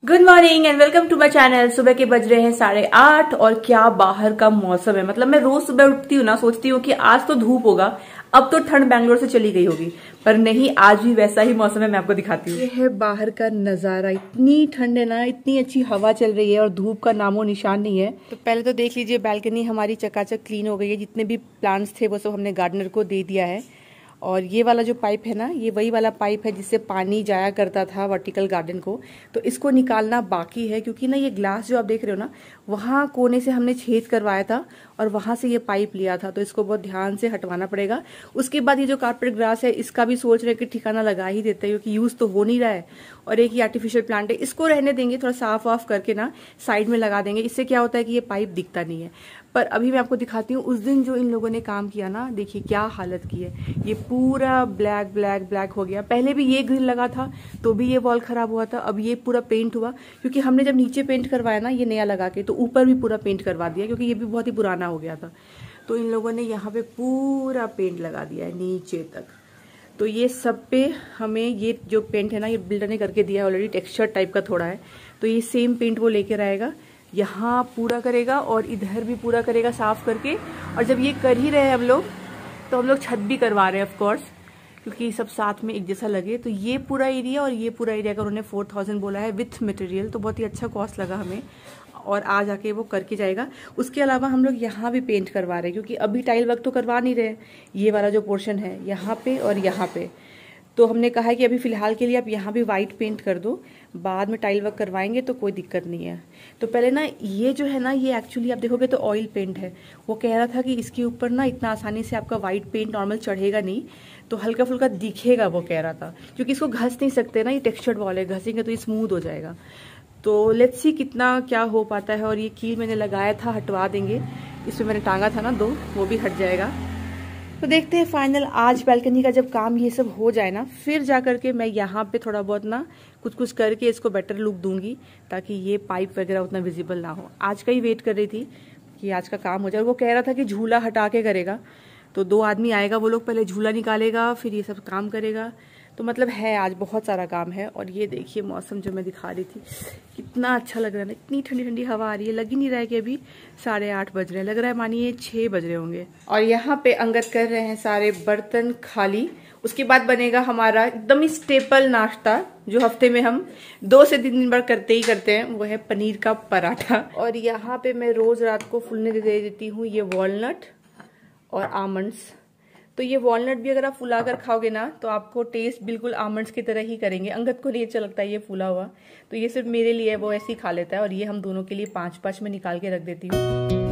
Good morning and welcome to my channel. सुबह के बज रहे हैं 8:30 और क्या बाहर का मौसम है। मतलब मैं रोज सुबह उठती हूँ ना, सोचती हूँ कि आज तो धूप होगा, अब तो ठंड बैंगलोर से चली गई होगी, पर नहीं, आज भी वैसा ही मौसम है। मैं आपको दिखाती हूँ। ये है बाहर का नजारा, इतनी ठंड है ना, इतनी अच्छी हवा चल रही है और धूप का नामो निशान नहीं है। तो पहले तो देख लीजिए, बालकनी हमारी चकाचक क्लीन हो गई है। जितने भी प्लांट्स थे वो सब हमने गार्डनर को दे दिया है। और ये वाला जो पाइप है ना, ये वही वाला पाइप है जिससे पानी जाया करता था वर्टिकल गार्डन को, तो इसको निकालना बाकी है। क्योंकि ना ये ग्लास जो आप देख रहे हो ना, वहाँ कोने से हमने छेद करवाया था और वहाँ से ये पाइप लिया था, तो इसको बहुत ध्यान से हटवाना पड़ेगा। उसके बाद ये जो कारपेट ग्रास है, इसका भी सोच रहे कि ठिकाना लगा ही देते हैं, क्योंकि यूज तो हो नहीं रहा है। और एक ही आर्टिफिशियल प्लांट है, इसको रहने देंगे, थोड़ा साफ वाफ करके ना साइड में लगा देंगे। इससे क्या होता है कि ये पाइप दिखता नहीं है। पर अभी मैं आपको दिखाती हूँ उस दिन जो इन लोगों ने काम किया ना, देखिए क्या हालत की है। ये पूरा ब्लैक ब्लैक ब्लैक हो गया। पहले भी ये ग्रिल लगा था तो भी ये वॉल खराब हुआ था, अब ये पूरा पेंट हुआ। क्योंकि हमने जब नीचे पेंट करवाया ना, ये नया लगा के, तो ऊपर भी पूरा पेंट करवा दिया, क्योंकि ये भी बहुत ही पुराना हो गया था। तो इन लोगों ने यहाँ पे पूरा पेंट लगा दिया है नीचे तक। तो ये सब पे हमें ये जो पेंट है ना, ये बिल्डर ने करके दिया है ऑलरेडी, टेक्सचर टाइप का थोड़ा है। तो ये सेम पेंट वो लेकर आएगा, यहाँ पूरा करेगा और इधर भी पूरा करेगा साफ करके। और जब ये कर ही रहे हैं हम लोग, तो हम लोग छत भी करवा रहे हैं ऑफकोर्स, क्योंकि सब साथ में एक जैसा लगे। तो ये पूरा एरिया और ये पूरा एरिया का उन्होंने 4000 बोला है विथ मटेरियल, तो बहुत ही अच्छा कॉस्ट लगा हमें। और आज आके वो करके जाएगा। उसके अलावा हम लोग यहाँ भी पेंट करवा रहे हैं, क्योंकि अभी टाइल वर्क तो करवा नहीं रहे। ये वाला जो पोर्शन है यहाँ पे और यहाँ पे, तो हमने कहा है कि अभी फिलहाल के लिए आप यहाँ भी वाइट पेंट कर दो, बाद में टाइल वर्क करवाएंगे तो कोई दिक्कत नहीं है। तो पहले ना ये जो है ना, ये एक्चुअली आप देखोगे तो ऑयल पेंट है। वो कह रहा था कि इसके ऊपर ना इतना आसानी से आपका वाइट पेंट नॉर्मल चढ़ेगा नहीं, तो हल्का फुल्का दिखेगा, वो कह रहा था। क्योंकि इसको घस नहीं सकते ना, ये टेक्सचर्ड वॉल है, घसेंगे तो ये स्मूथ हो जाएगा। तो लेट्स सी कितना क्या हो पाता है। और ये कील मैंने लगाया था, हटवा देंगे। इसमें मैंने टांगा था ना 2, वो भी हट जाएगा। तो देखते हैं फाइनल आज बालकनी का जब काम ये सब हो जाए ना, फिर जा करके मैं यहाँ पे थोड़ा बहुत ना कुछ कुछ करके इसको बेटर लुक दूंगी, ताकि ये पाइप वगैरह उतना विजिबल ना हो। आज का ही वेट कर रही थी कि आज का काम हो जाए। वो कह रहा था कि झूला हटा के करेगा, तो 2 आदमी आएगा, वो लोग पहले झूला निकालेगा, फिर ये सब काम करेगा। तो मतलब है आज बहुत सारा काम है। और ये देखिए मौसम जो मैं दिखा रही थी, कितना अच्छा लग रहा है ना, इतनी ठंडी ठंडी हवा आ रही है। लग ही नहीं रहा है कि अभी 8:30 बज रहे हैं, लग रहा है मानिए 6 बज रहे होंगे। और यहाँ पे अंगद कर रहे हैं सारे बर्तन खाली। उसके बाद बनेगा हमारा एकदम ही स्टेपल नाश्ता, जो हफ्ते में हम 2 से 3 बार करते ही करते हैं, वो है पनीर का पराठा। और यहाँ पे मैं रोज रात को फूलने दे देती हूँ ये वॉलनट और आमंड्स। तो ये वॉलनट भी अगर आप फुला कर खाओगे ना, तो आपको टेस्ट बिल्कुल आमंड्स की तरह ही करेंगे। अंगद को नहीं अच्छा लगता है ये फूला हुआ, तो ये सिर्फ मेरे लिए वो ऐसे ही खा लेता है। और ये हम दोनों के लिए 5-5 में निकाल के रख देती हूँ।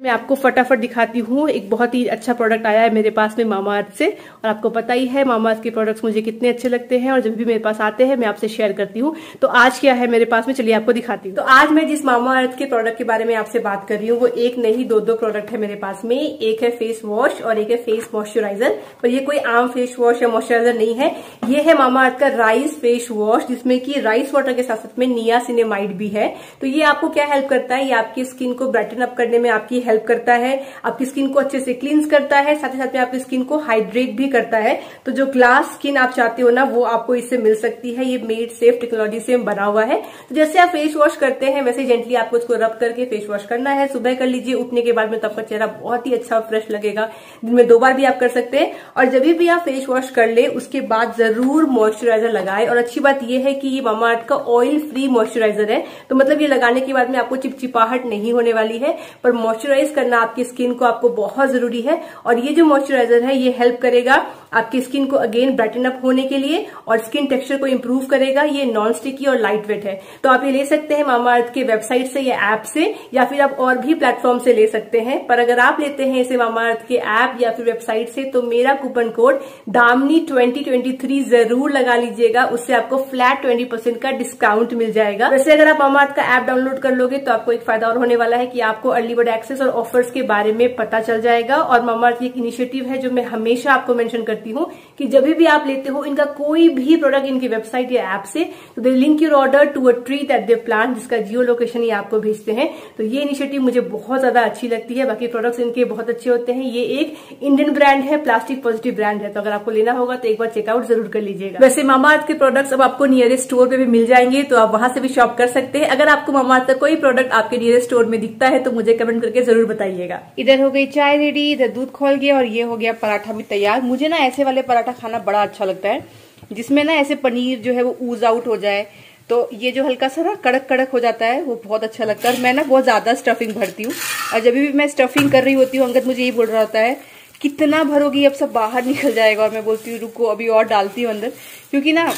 मैं आपको फटाफट दिखाती हूँ। एक बहुत ही अच्छा प्रोडक्ट आया है मेरे पास में मामाअर्थ से, और आपको पता ही है मामाअर्थ के प्रोडक्ट्स मुझे कितने अच्छे लगते हैं, और जब भी मेरे पास आते हैं मैं आपसे शेयर करती हूँ। तो आज क्या है मेरे पास में, चलिए आपको दिखाती हूँ। तो आज मैं जिस मामाअर्थ के प्रोडक्ट के बारे में आपसे बात कर रही हूँ, वो एक नहीं 2 प्रोडक्ट है मेरे पास में। एक है फेस वॉश और एक है फेस मॉइस्चराइजर। पर ये कोई आम फेस वॉश या मॉइस्चराइजर नहीं है, ये है मामाअर्थ का राइस फेस वॉश, जिसमें की राइस वाटर के साथ साथ में नियासिनेमाइड भी है। तो ये आपको क्या हेल्प करता है, ये आपकी स्किन को ब्राइटन अप करने में आपकी हेल्प करता है, आपकी स्किन को अच्छे से क्लींस करता है, साथ ही साथ में आपकी स्किन को हाइड्रेट भी करता है। तो जो ग्लास स्किन आप चाहते हो ना, वो आपको इससे मिल सकती है। ये मेड सेफ टेक्नोलॉजी से बना हुआ है। तो जैसे आप फेस वॉश करते हैं, वैसे जेंटली आपको इसको रब करके फेस वॉश करना है। सुबह कर लीजिए, उठने के बाद में, तो आपका चेहरा बहुत ही अच्छा फ्रेश लगेगा। दिन में 2 बार भी आप कर सकते हैं। और जब भी आप फेस वॉश कर ले, उसके बाद जरूर मॉइस्चराइजर लगाए। और अच्छी बात यह है कि ये मामाअर्थ का ऑयल फ्री मॉइस्चराइजर है, तो मतलब ये लगाने के बाद में आपको चिपचिपाहट नहीं होने वाली है। पर मॉइस्चराइज करना आपकी स्किन को आपको बहुत जरूरी है। और ये जो मॉइस्चराइजर है, ये हेल्प करेगा आपकी स्किन को अगेन ब्राइटन अप होने के लिए और स्किन टेक्सचर को इम्प्रूव करेगा। ये नॉन स्टिकी और लाइट वेट है। तो आप ये ले सकते हैं मामाअर्थ के वेबसाइट से या ऐप से, या फिर आप और भी प्लेटफॉर्म से ले सकते हैं। पर अगर आप लेते हैं इसे मामाअर्थ के ऐप या फिर वेबसाइट से तो मेरा कूपन कोड दामनी 2023 जरूर लगा लीजिएगा। उससे आपको फ्लैट 20% का डिस्काउंट मिल जाएगा। वैसे अगर आप मामाअर्थ का ऐप डाउनलोड कर लोगे तो आपको एक फायदा और होने वाला है कि आपको अर्ली बर्ड एक्सेस और ऑफर्स के बारे में पता चल जाएगा। और मामाअर्थ की एक इनिशिएटिव है जो मैं हमेशा आपको मेंशन करती हूँ कि जब भी आप लेते हो इनका कोई भी प्रोडक्ट इनकी वेबसाइट या ऐप से, तो they link your order to a tree that they plan, जिसका जियो लोकेशन ये आपको भेजते हैं। तो ये इनिशिएटिव मुझे बहुत ज्यादा अच्छी लगती है। बाकी प्रोडक्ट्स इनके बहुत अच्छे होते हैं। ये एक इंडियन ब्रांड है, प्लास्टिक पॉजिटिव ब्रांड है। तो अगर आपको लेना होगा तो एक बार चेकआउट जरूर कर लीजिएगा। वैसे मामाअर्थ के प्रोडक्ट्स अब आपको नियरेस्ट स्टोर पे भी मिल जाएंगे, तो आप वहां से भी शॉप कर सकते हैं। अगर आपको मामाअर्थ का कोई प्रोडक्ट आपके नियरेस्ट स्टोर में दिखता है तो मुझे कमेंट करके जरूर बताइएगा। इधर हो गई चाय रेडी, इधर दूध खोल गया और ये हो गया पराठा भी तैयार। मुझे ना ऐसे वाले पराठा खाना बड़ा अच्छा लगता है जिसमें ना ऐसे पनीर जो है वो ऊज आउट हो जाए। तो ये जो हल्का सा ना कड़क कड़क हो जाता है वो बहुत अच्छा लगता है। और मैं ना बहुत ज्यादा स्टफिंग भरती हूँ, और जब भी मैं स्टफिंग कर रही होती हूँ अंगद मुझे यही बोल रहा होता है कितना भरोगी, अब सब बाहर निकल जाएगा। और मैं बोलती हूँ रुको अभी और डालती हूँ अंदर, क्योंकि ना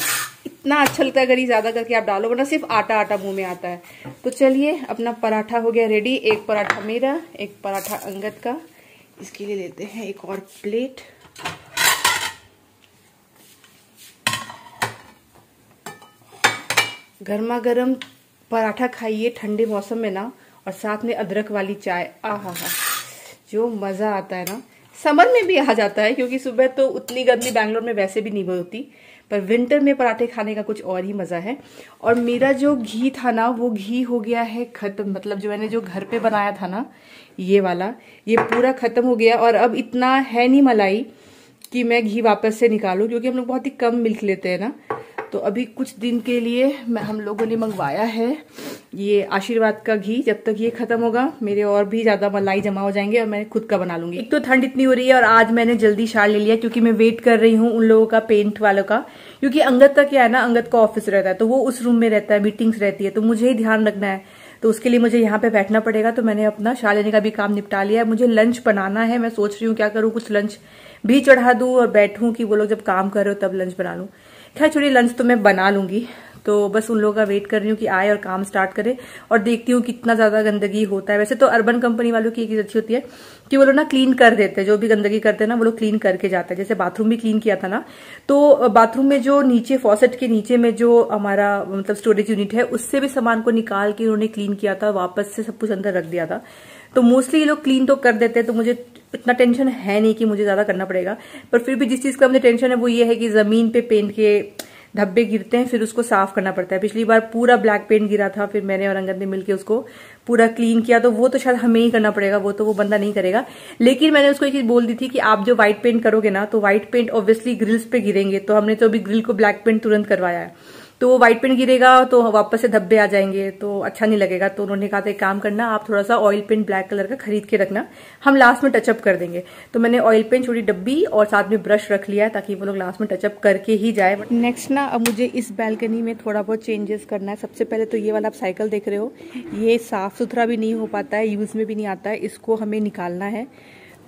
इतना अच्छा लगता है अगर ये ज्यादा करके आप डालो, वरना सिर्फ आटा आटा मुंह में आता है। तो चलिए अपना पराठा हो गया रेडी। एक पराठा मेरा, एक पराठा अंगद का। इसके लिए लेते हैं एक और प्लेट। गर्मा गर्म पराठा खाइए ठंडे मौसम में ना, और साथ में अदरक वाली चाय। आहा हा, जो मजा आता है ना। समर में भी आ जाता है क्योंकि सुबह तो उतनी गर्मी बैंगलोर में वैसे भी नहीं होती, पर विंटर में पराठे खाने का कुछ और ही मजा है। और मेरा जो घी था ना वो घी हो गया है खत्म। मतलब जो मैंने जो घर पे बनाया था ना ये वाला, ये पूरा खत्म हो गया। और अब इतना है नहीं मलाई कि मैं घी वापस से निकालूं, क्योंकि हम लोग बहुत ही कम मिल्क लेते हैं ना। तो अभी कुछ दिन के लिए हम लोगों ने मंगवाया है ये आशीर्वाद का घी। जब तक ये खत्म होगा मेरे और भी ज्यादा मलाई जमा हो जाएंगे और मैं खुद का बना लूंगी। एक तो ठंड इतनी हो रही है और आज मैंने जल्दी शाल ले लिया क्योंकि मैं वेट कर रही हूँ उन लोगों का, पेंट वालों का। क्योंकि अंगद का क्या है ना, अंगद का ऑफिस रहता है तो वो उस रूम में रहता है, मीटिंग्स रहती है, तो मुझे ही ध्यान रखना है। तो उसके लिए मुझे यहाँ पे बैठना पड़ेगा। तो मैंने अपना शाल लेने का भी काम निपटा लिया है। मुझे लंच बनाना है। मैं सोच रही हूँ क्या करूँ, कुछ लंच भी चढ़ा दूं और बैठूं कि वो लोग जब काम कर रहे हो तब लंच बना लूं। खैर छोड़िए, लंच तो मैं बना लूंगी। तो बस उन लोगों का वेट कर रही हूँ कि आए और काम स्टार्ट करे। और देखती हूँ कितना ज्यादा गंदगी होता है। वैसे तो अर्बन कंपनी वालों की एक चीज अच्छी होती है कि वो लोग ना क्लीन कर देते हैं, जो भी गंदगी करते हैं ना वो लोग क्लीन करके जाते हैं। जैसे बाथरूम भी क्लीन किया था ना, तो बाथरूम में जो नीचे फॉसेट के नीचे में जो हमारा मतलब स्टोरेज यूनिट है उससे भी सामान को निकाल के उन्होंने क्लीन किया था, वापस से सब कुछ अंदर रख दिया था। तो मोस्टली ये लोग क्लीन तो कर देते हैं, तो मुझे इतना टेंशन है नहीं कि मुझे ज्यादा करना पड़ेगा। पर फिर भी जिस चीज का मुझे टेंशन है वो ये है कि जमीन पे पेंट के धब्बे गिरते हैं, फिर उसको साफ करना पड़ता है। पिछली बार पूरा ब्लैक पेंट गिरा था, फिर मैंने और अंगद ने मिलकर उसको पूरा क्लीन किया। तो वो तो शायद हमें ही करना पड़ेगा, वो तो वो बंदा नहीं करेगा। लेकिन मैंने उसको एक चीज बोल दी थी कि आप जो व्हाइट पेंट करोगे ना, तो व्हाइट पेंट ऑब्वियसली ग्रिल्स पे गिरेंगे। तो हमने तो अभी ग्रिल को ब्लैक पेंट तुरंत करवाया है, तो वो व्हाइट पेंट गिरेगा तो वापस से धब्बे आ जाएंगे, तो अच्छा नहीं लगेगा। तो उन्होंने कहा था एक काम करना, आप थोड़ा सा ऑयल पेंट ब्लैक कलर का खरीद के रखना, हम लास्ट में टचअप कर देंगे। तो मैंने ऑयल पेंट छोटी डब्बी और साथ में ब्रश रख लिया है ताकि वो लोग लास्ट में टचअप करके ही जाए। नेक्स्ट ना अब मुझे इस बैल्कनी में थोड़ा बहुत चेंजेस करना है। सबसे पहले तो ये वाला आप साइकिल देख रहे हो, ये साफ सुथरा भी नहीं हो पाता है, यूज में भी नहीं आता है, इसको हमें निकालना है।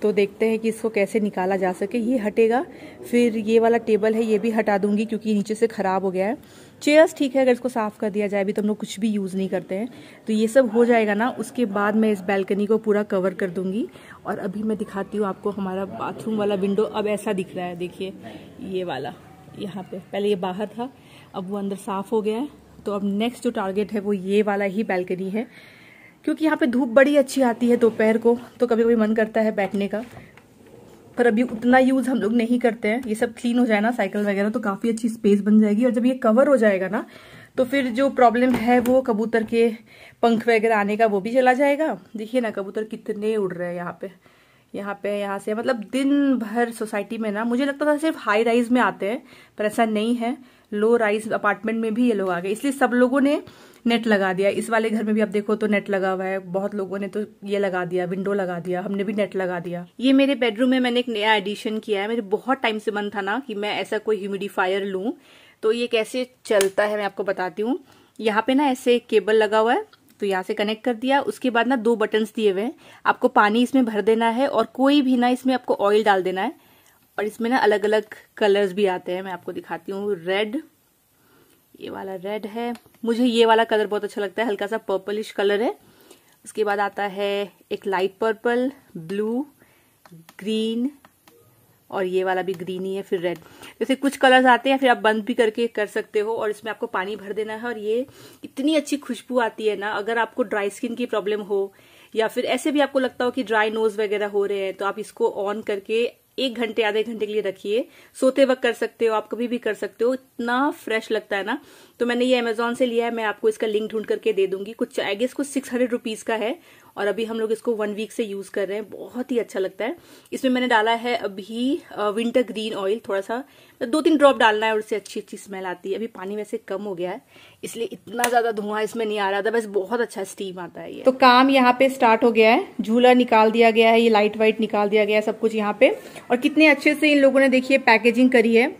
तो देखते हैं कि इसको कैसे निकाला जा सके। ये हटेगा। फिर ये वाला टेबल है ये भी हटा दूंगी क्योंकि नीचे से खराब हो गया है। चेयर्स ठीक है अगर इसको साफ कर दिया जाए, अभी तो हम लोग कुछ भी यूज नहीं करते हैं। तो ये सब हो जाएगा ना, उसके बाद मैं इस बैल्कनी को पूरा कवर कर दूंगी। और अभी मैं दिखाती हूँ आपको हमारा बाथरूम वाला विंडो अब ऐसा दिख रहा है। देखिए ये वाला, यहाँ पे पहले ये बाहर था, अब वो अंदर साफ हो गया है। तो अब नेक्स्ट जो टारगेट है वो ये वाला ही बैल्कनी है, क्योंकि यहाँ पे धूप बड़ी अच्छी आती है दोपहर को, तो कभी कभी मन करता है बैठने का। पर अभी उतना यूज हम लोग नहीं करते हैं। ये सब क्लीन हो जाए ना साइकिल वगैरह, तो काफी अच्छी स्पेस बन जाएगी। और जब ये कवर हो जाएगा ना, तो फिर जो प्रॉब्लम है वो कबूतर के पंख वगैरह आने का वो भी चला जाएगा। देखिए ना कबूतर कितने उड़ रहे हैं यहाँ पे यहाँ से। मतलब दिन भर सोसाइटी में ना, मुझे लगता था सिर्फ हाई राइज में आते हैं, पर ऐसा नहीं है, लो राइज अपार्टमेंट में भी ये लोग आ गए। इसलिए सब लोगों ने नेट लगा दिया। इस वाले घर में भी आप देखो तो नेट लगा हुआ है, बहुत लोगों ने तो ये लगा दिया, विंडो लगा दिया, हमने भी नेट लगा दिया। ये मेरे बेडरूम में मैंने एक नया एडिशन किया है। मेरे बहुत टाइम से मन था ना कि मैं ऐसा कोई ह्यूमिडिफायर लूं। तो ये कैसे चलता है मैं आपको बताती हूँ। यहाँ पे ना ऐसे केबल लगा हुआ है, तो यहाँ से कनेक्ट कर दिया। उसके बाद ना 2 बटन्स दिए हुए हैं, आपको पानी इसमें भर देना है और कोई भी ना इसमें आपको ऑयल डाल देना है। और इसमें ना अलग अलग कलर्स भी आते हैं, मैं आपको दिखाती हूँ। रेड, ये वाला रेड है, मुझे ये वाला कलर बहुत अच्छा लगता है, हल्का सा पर्पलिश कलर है। उसके बाद आता है एक लाइट पर्पल, ब्लू, ग्रीन, और ये वाला भी ग्रीन ही है, फिर रेड। जैसे कुछ कलर्स आते हैं, फिर आप बंद भी करके कर सकते हो। और इसमें आपको पानी भर देना है और ये इतनी अच्छी खुशबू आती है ना। अगर आपको ड्राई स्किन की प्रॉब्लम हो या फिर ऐसे भी आपको लगता हो कि ड्राई नोज वगैरह हो रहे हैं, तो आप इसको ऑन करके 1 घंटे आधे घंटे के लिए रखिए। सोते वक्त कर सकते हो, आप कभी भी कर सकते हो, इतना फ्रेश लगता है ना। तो मैंने ये अमेजोन से लिया है, मैं आपको इसका लिंक ढूंढ करके दे दूंगी। कुछ आई गेस कुछ 600 रुपीज का है और अभी हम लोग इसको 1 वीक से यूज कर रहे हैं, बहुत ही अच्छा लगता है। इसमें मैंने डाला है अभी विंटर ग्रीन ऑयल, थोड़ा सा 2-3 ड्रॉप डालना है और उससे अच्छी अच्छी स्मेल आती है। अभी पानी वैसे कम हो गया है इसलिए इतना ज्यादा धुआं इसमें नहीं आ रहा था, बस बहुत अच्छा स्टीम आता है ये। तो काम यहाँ पे स्टार्ट हो गया है, झूला निकाल दिया गया है, ये लाइट वाइट निकाल दिया गया है, सब कुछ यहाँ पे। और कितने अच्छे से इन लोगों ने देखिए पैकेजिंग करी है।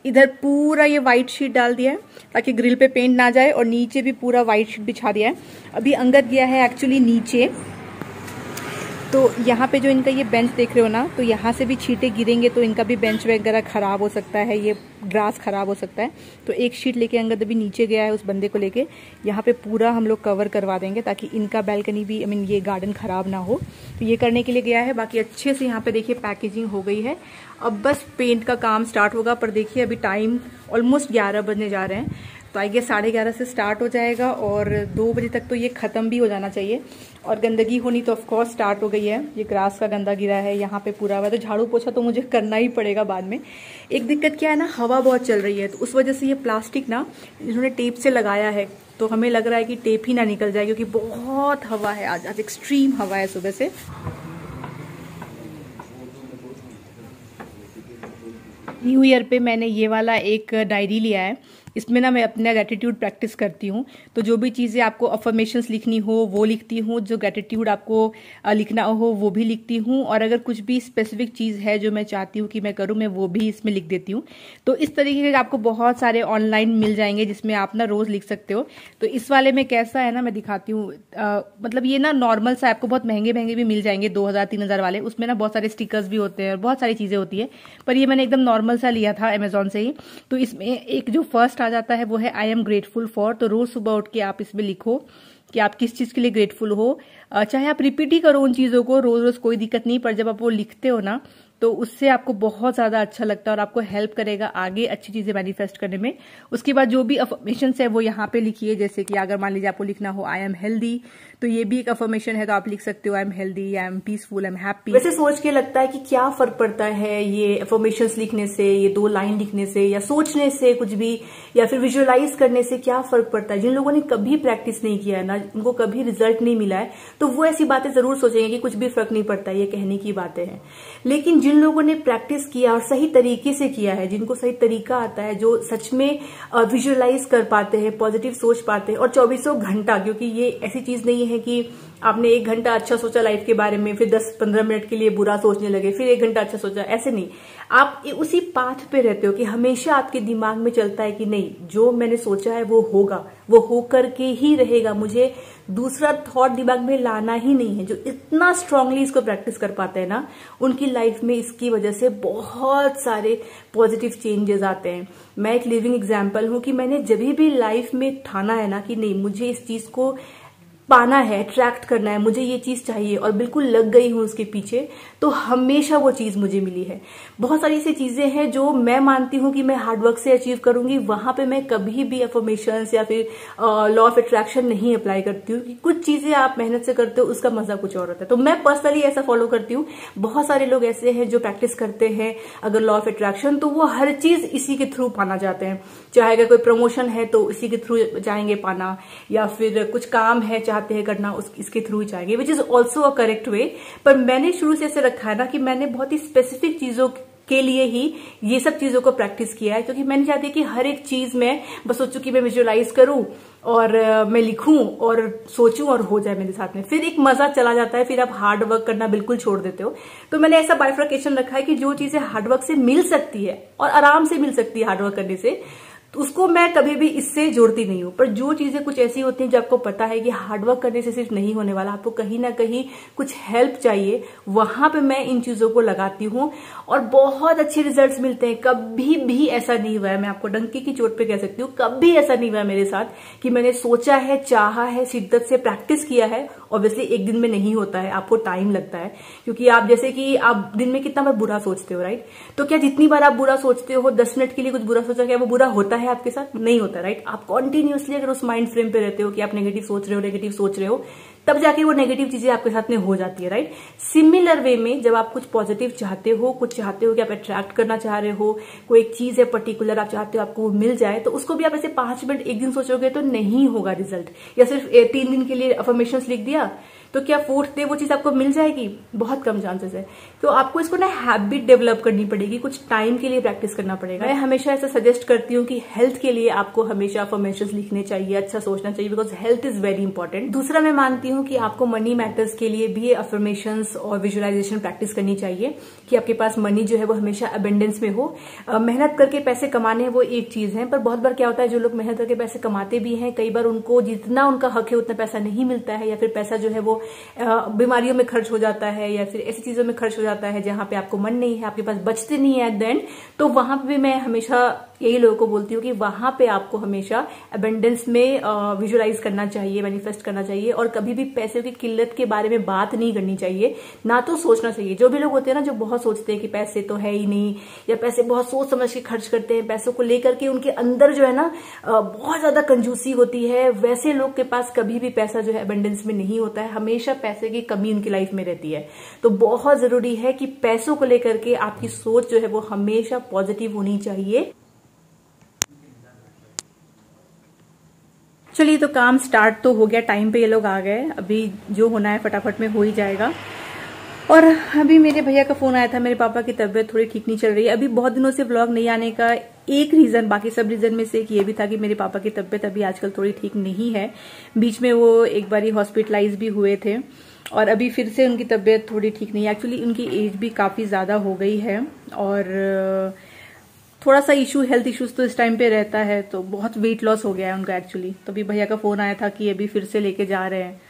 इधर पूरा ये व्हाइट शीट डाल दिया है ताकि ग्रिल पे पेंट ना जाए, और नीचे भी पूरा व्हाइट शीट बिछा दिया है। अभी अंगद गया है एक्चुअली नीचे, तो यहाँ पे जो इनका ये बेंच देख रहे हो ना, तो यहाँ से भी छींटे गिरेंगे तो इनका भी बेंच वगैरह खराब हो सकता है, ये ग्रास खराब हो सकता है। तो एक शीट लेके अंगद अभी नीचे गया है उस बंदे को लेके। यहाँ पे पूरा हम लोग कवर करवा देंगे ताकि इनका बालकनी भी ये गार्डन खराब ना हो। तो ये करने के लिए गया है। बाकी अच्छे से यहाँ पे देखिए पैकेजिंग हो गई है, अब बस पेंट का काम स्टार्ट होगा। पर देखिए अभी टाइम ऑलमोस्ट 11 बजने जा रहे हैं, तो आई गेस 11:30 से स्टार्ट हो जाएगा और 2 बजे तक तो ये खत्म भी हो जाना चाहिए। और गंदगी होनी तो ऑफकोर्स स्टार्ट हो गई है, ये ग्रास का गंदा गिरा है यहाँ पे पूरा हुआ, तो झाड़ू पोछा तो मुझे करना ही पड़ेगा बाद में। एक दिक्कत क्या है ना, हवा बहुत चल रही है, तो उस वजह से ये प्लास्टिक ना इन्होंने टेप से लगाया है, तो हमें लग रहा है कि टेप ही ना निकल जाए, क्योंकि बहुत हवा है आज एक्सट्रीम हवा है सुबह से। न्यू ईयर पे मैंने ये वाला एक डायरी लिया है, इसमें ना मैं अपना ग्रेटिट्यूड प्रैक्टिस करती हूँ। तो जो भी चीज़ें आपको अफर्मेशंस लिखनी हो वो लिखती हूँ, जो ग्रेटिट्यूड आपको लिखना हो वो भी लिखती हूँ, और अगर कुछ भी स्पेसिफिक चीज़ है जो मैं चाहती हूँ कि मैं करूँ, मैं वो भी इसमें लिख देती हूँ। तो इस तरीके के आपको बहुत सारे ऑनलाइन मिल जाएंगे जिसमें आप ना रोज़ लिख सकते हो। तो इस वाले में कैसा है ना, मैं दिखाती हूँ। मतलब ये ना नॉर्मल सा, आपको बहुत महंगे महंगे भी मिल जाएंगे 2000-3000 वाले, उसमें ना बहुत सारे स्टिकर्स भी होते हैं और बहुत सारी चीज़ें होती है। पर ये मैंने एकदम नॉर्मल सा लिया था अमेजोन से ही। तो इसमें एक जो फर्स्ट आ जाता है वो है आई एम ग्रेटफुल फॉर। तो रोज सुबह उठ के आप इसमें लिखो कि आप किस चीज के लिए ग्रेटफुल हो। चाहे आप रिपीट ही करो उन चीजों को रोज रोज, कोई दिक्कत नहीं, पर जब आप वो लिखते हो ना तो उससे आपको बहुत ज्यादा अच्छा लगता है और आपको हेल्प करेगा आगे अच्छी चीजें मैनिफेस्ट करने में। उसके बाद जो भी अफर्मेशंस है वो यहाँ पे लिखिए, जैसे कि अगर मान लीजिए आपको लिखना हो आई एम हेल्दी, तो ये भी एक अफर्मेशन है, तो आप लिख सकते हो I am healthy, I am peaceful, I am happy. वैसे सोच के लगता है कि क्या फर्क पड़ता है ये अफर्मेशंस लिखने से, ये 2 लाइन लिखने से, या सोचने से कुछ भी, या फिर विजुअलाइज करने से क्या फर्क पड़ता है। जिन लोगों ने कभी प्रैक्टिस नहीं किया है ना, उनको कभी रिजल्ट नहीं मिला है, तो वो ऐसी बातें जरूर सोचेंगे कि कुछ भी फर्क नहीं पड़ता, ये कहने की बातें हैं। लेकिन जिन लोगों ने प्रैक्टिस किया और सही तरीके से किया है, जिनको सही तरीका आता है, जो सच में विजुअलाइज कर पाते हैं, पॉजिटिव सोच पाते हैं, और 24 घंटा, क्योंकि ये ऐसी चीज नहीं है कि आपने 1 घंटा अच्छा सोचा लाइफ के बारे में, फिर 10-15 मिनट के लिए बुरा सोचने लगे, फिर 1 घंटा अच्छा सोचा, ऐसे नहीं। आप उसी पाथ पे रहते हो कि हमेशा आपके दिमाग में चलता है कि नहीं, जो मैंने सोचा है वो होगा, वो होकर के ही रहेगा, मुझे दूसरा थॉट दिमाग में लाना ही नहीं है। जो इतना स्ट्रांगली इसको प्रैक्टिस कर पाते हैं ना, उनकी लाइफ में इसकी वजह से बहुत सारे पॉजिटिव चेंजेस आते हैं। मैं एक लिविंग एग्जाम्पल हूं कि मैंने जब भी लाइफ में ठाना है ना कि नहीं, मुझे इस चीज को पाना है, अट्रैक्ट करना है, मुझे ये चीज चाहिए, और बिल्कुल लग गई हूं उसके पीछे, तो हमेशा वो चीज मुझे मिली है। बहुत सारी ऐसी चीजें हैं जो मैं मानती हूं कि मैं हार्डवर्क से अचीव करूंगी, वहां पे मैं कभी भी अफर्मेशंस या फिर लॉ ऑफ अट्रैक्शन नहीं अप्लाई करती हूँ। कि कुछ चीजें आप मेहनत से करते हो, उसका मजा कुछ और होता है। तो मैं पर्सनली ऐसा फॉलो करती हूँ। बहुत सारे लोग ऐसे हैं जो प्रैक्टिस करते हैं अगर लॉ ऑफ अट्रैक्शन, तो वो हर चीज इसी के थ्रू पाना चाहते हैं। चाहे अगर कोई प्रमोशन है तो इसी के थ्रू जाएंगे पाना, या फिर कुछ काम है चाहते हैं करना, इसके थ्रू ही जाएंगे, which is also a correct way. पर मैंने शुरू से ऐसे रखा है ना कि मैंने बहुत ही स्पेसिफिक चीजों के लिए ही ये सब चीजों को प्रैक्टिस किया है, क्योंकि मैंने चाहती है कि हर एक चीज में बस सोचूं कि मैं विजुअलाइज करूं और मैं लिखूं और सोचूं और हो जाए मेरे साथ में, फिर एक मजा चला जाता है, फिर आप हार्ड वर्क करना बिल्कुल छोड़ देते हो। तो मैंने ऐसा बाइफर्केशन रखा है कि जो चीजें हार्डवर्क से मिल सकती है और आराम से मिल सकती है हार्डवर्क करने से, तो उसको मैं कभी भी इससे जोड़ती नहीं हूँ। पर जो चीजें कुछ ऐसी होती हैं जो आपको पता है कि हार्डवर्क करने से सिर्फ नहीं होने वाला, आपको कहीं ना कहीं कुछ हेल्प चाहिए, वहां पे मैं इन चीजों को लगाती हूँ और बहुत अच्छे रिजल्ट्स मिलते हैं। कभी भी ऐसा नहीं हुआ है, मैं आपको डंकी की चोट पे कह सकती हूँ, कभी ऐसा नहीं हुआ है मेरे साथ कि मैंने सोचा है, चाहा है, शिद्दत से प्रैक्टिस किया है। ऑब्वियसली एक दिन में नहीं होता है, आपको टाइम लगता है, क्योंकि आप जैसे कि आप दिन में कितना बार बुरा सोचते हो, राइट? तो क्या जितनी बार आप बुरा सोचते हो, 10 मिनट के लिए कुछ बुरा सोचा, क्या वो बुरा होता है आपके साथ? नहीं होता, राइट? आप कॉन्टिन्यूसली अगर उस माइंड फ्रेम पे रहते हो कि आप नेगेटिव सोच रहे हो, तब जाके वो नेगेटिव चीजें आपके साथ में हो जाती है, राइट? सिमिलर वे में जब आप कुछ पॉजिटिव चाहते हो, कुछ चाहते हो कि आप अट्रैक्ट करना चाह रहे हो, कोई एक चीज है पर्टिकुलर आप चाहते हो आपको वो मिल जाए, तो उसको भी आप ऐसे 5 मिनट एक दिन सोचोगे तो नहीं होगा रिजल्ट। या सिर्फ 3 दिन के लिए अफर्मेशंस लिख दिया तो क्या 4th डे वो चीज आपको मिल जाएगी? बहुत कम चांसेस है। तो आपको इसको ना हैबिट डेवलप करनी पड़ेगी, कुछ टाइम के लिए प्रैक्टिस करना पड़ेगा। मैं हमेशा ऐसा सजेस्ट करती हूँ कि हेल्थ के लिए आपको हमेशा अफर्मेशंस लिखने चाहिए, अच्छा सोचना चाहिए, because health is very important. दूसरा, मैं मानती हूँ कि आपको मनी मैटर्स के लिए भी अफर्मेशंस और विजुअलाइजेशन प्रैक्टिस करनी चाहिए कि आपके पास मनी जो है वो हमेशा अबेंडेंस में हो। मेहनत करके पैसे कमाने वो एक चीज है, पर बहुत बार क्या होता है, जो लोग मेहनत करके पैसे कमाते भी हैं, कई बार उनको जितना उनका हक है उतना पैसा नहीं मिलता है, या फिर पैसा जो है वो बीमारियों में खर्च हो जाता है, या फिर ऐसी चीजों में खर्च हो जाता है जहां पे आपको मन नहीं है, आपके पास बचते नहीं है एट द एंड। तो वहां पे भी मैं हमेशा यही लोगों को बोलती हूँ कि वहां पे आपको हमेशा अबेंडेंस में विजुअलाइज करना चाहिए, मैनिफेस्ट करना चाहिए, और कभी भी पैसे की किल्लत के बारे में बात नहीं करनी चाहिए, ना तो सोचना चाहिए। जो भी लोग होते हैं ना, जो बहुत सोचते हैं कि पैसे तो है ही नहीं, या पैसे बहुत सोच समझ के खर्च करते हैं, पैसों को लेकर के उनके अंदर जो है ना बहुत ज्यादा कंजूसी होती है, वैसे लोग के पास कभी भी पैसा जो है अबेंडेंस में नहीं होता है, हमेशा पैसे की कमी उनकी लाइफ में रहती है। तो बहुत जरूरी है कि पैसों को लेकर के आपकी सोच जो है वो हमेशा पॉजिटिव होनी चाहिए। चलिए, तो काम स्टार्ट तो हो गया, टाइम पे ये लोग आ गए, अभी जो होना है फटाफट में हो ही जाएगा। और अभी मेरे भैया का फोन आया था, मेरे पापा की तबीयत थोड़ी ठीक नहीं चल रही है। अभी बहुत दिनों से व्लॉग नहीं आने का एक रीजन, बाकी सब रीजन में से एक ये भी था कि मेरे पापा की तबीयत अभी आजकल थोड़ी ठीक नहीं है। बीच में वो एक बारी हॉस्पिटलाइज भी हुए थे और अभी फिर से उनकी तबीयत थोड़ी ठीक नहीं है। एक्चुअली उनकी एज भी काफी ज्यादा हो गई है और थोड़ा सा इशू, हेल्थ इश्यूज तो इस टाइम पे रहता है, तो बहुत वेट लॉस हो गया है उनका एक्चुअली। तो अभी भैया का फोन आया था कि अभी फिर से लेके जा रहे हैं,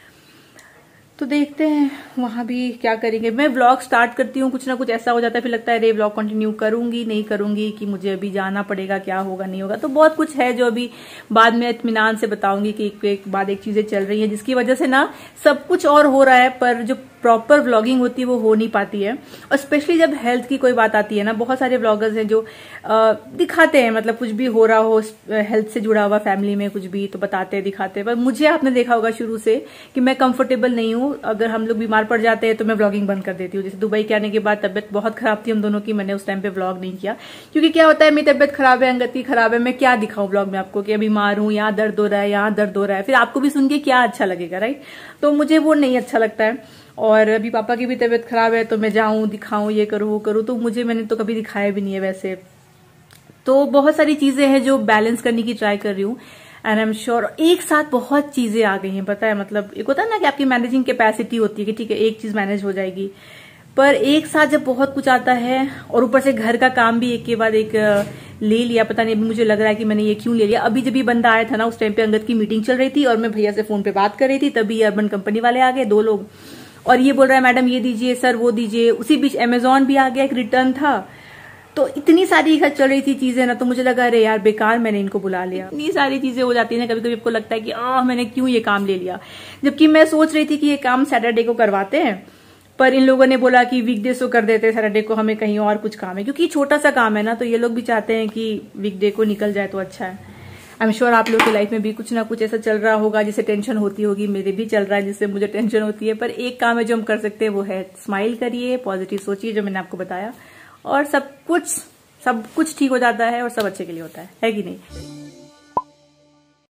तो देखते हैं वहां भी क्या करेंगे। मैं व्लॉग स्टार्ट करती हूँ, कुछ ना कुछ ऐसा हो जाता है, फिर लगता है अरे व्लॉग कंटिन्यू करूंगी नहीं करूंगी, कि मुझे अभी जाना पड़ेगा, क्या होगा नहीं होगा। तो बहुत कुछ है जो अभी बाद में इत्मीनान से बताऊंगी कि एक बाद एक चीजें चल रही है, जिसकी वजह से ना सब कुछ और हो रहा है, पर जो प्रॉपर व्लॉगिंग होती है वो हो नहीं पाती है। और स्पेशली जब हेल्थ की कोई बात आती है ना, बहुत सारे व्लॉगर्स हैं जो दिखाते हैं, मतलब कुछ भी हो रहा हो हेल्थ से जुड़ा हुआ, फैमिली में कुछ भी, तो बताते हैं, दिखाते हैं। पर मुझे आपने देखा होगा शुरू से कि मैं कंफर्टेबल नहीं हूँ। अगर हम लोग बीमार पड़ जाते हैं तो मैं व्लॉगिंग बंद कर देती हूँ। जैसे दुबई के आने के बाद तबियत बहुत खराब थी हम दोनों की, मैंने उस टाइम पे व्लॉग नहीं किया, क्योंकि क्या होता है, मेरी तबियत खराब है, अंगति खराब है, मैं क्या दिखाऊं व्लॉग में आपको कि बीमार हूं, यहाँ दर्द हो रहा है, यहाँ दर्द हो रहा है, फिर आपको भी सुन के क्या अच्छा लगेगा, राइट? तो मुझे वो नहीं अच्छा लगता है। और अभी पापा की भी तबीयत खराब है तो मैं जाऊं दिखाऊं, ये करूं वो करूं, तो मैंने तो कभी दिखाया भी नहीं है वैसे। तो बहुत सारी चीजें हैं जो बैलेंस करने की ट्राई कर रही हूँ, एंड आई एम श्योर एक साथ बहुत चीजें आ गई हैं, पता है। मतलब एक होता है ना कि आपकी मैनेजिंग कैपेसिटी होती है कि ठीक है एक चीज मैनेज हो जाएगी, पर एक साथ जब बहुत कुछ आता है और ऊपर से घर का काम भी एक के बाद एक ले लिया, पता नहीं अभी मुझे लग रहा है कि मैंने ये क्यों ले लिया। अभी जब ये बंदा आया था ना, उस टाइम पे अंगद की मीटिंग चल रही थी और मैं भैया से फोन पे बात कर रही थी, तभी अर्बन कंपनी वाले आ गए 2 लोग, और ये बोल रहा है मैडम ये दीजिए, सर वो दीजिए। उसी बीच अमेजोन भी आ गया, एक रिटर्न था, तो इतनी सारी चल रही थी चीजें ना, तो मुझे लगा अरे यार बेकार मैंने इनको बुला लिया। इतनी सारी चीजें हो जाती है ना, कभी कभी आपको लगता है कि मैंने क्यों ये काम ले लिया, जबकि मैं सोच रही थी कि ये काम सैटरडे को करवाते हैं, पर इन लोगों ने बोला कि वीकडेज को कर देते हैं, सैटरडे को हमें कहीं और कुछ काम है, क्योंकि छोटा सा काम है ना, तो ये लोग भी चाहते हैं कि वीकडे को निकल जाए तो अच्छा है। आई एम श्योर आप लोगों की लाइफ में भी कुछ ना कुछ ऐसा चल रहा होगा जिससे टेंशन होती होगी, मेरे भी चल रहा है जिससे मुझे टेंशन होती है, पर एक काम है जो हम कर सकते हैं, वो है स्माइल करिए, पॉजिटिव सोचिए, जो मैंने आपको बताया, और सब कुछ ठीक हो जाता है और सब अच्छे के लिए होता है कि नहीं।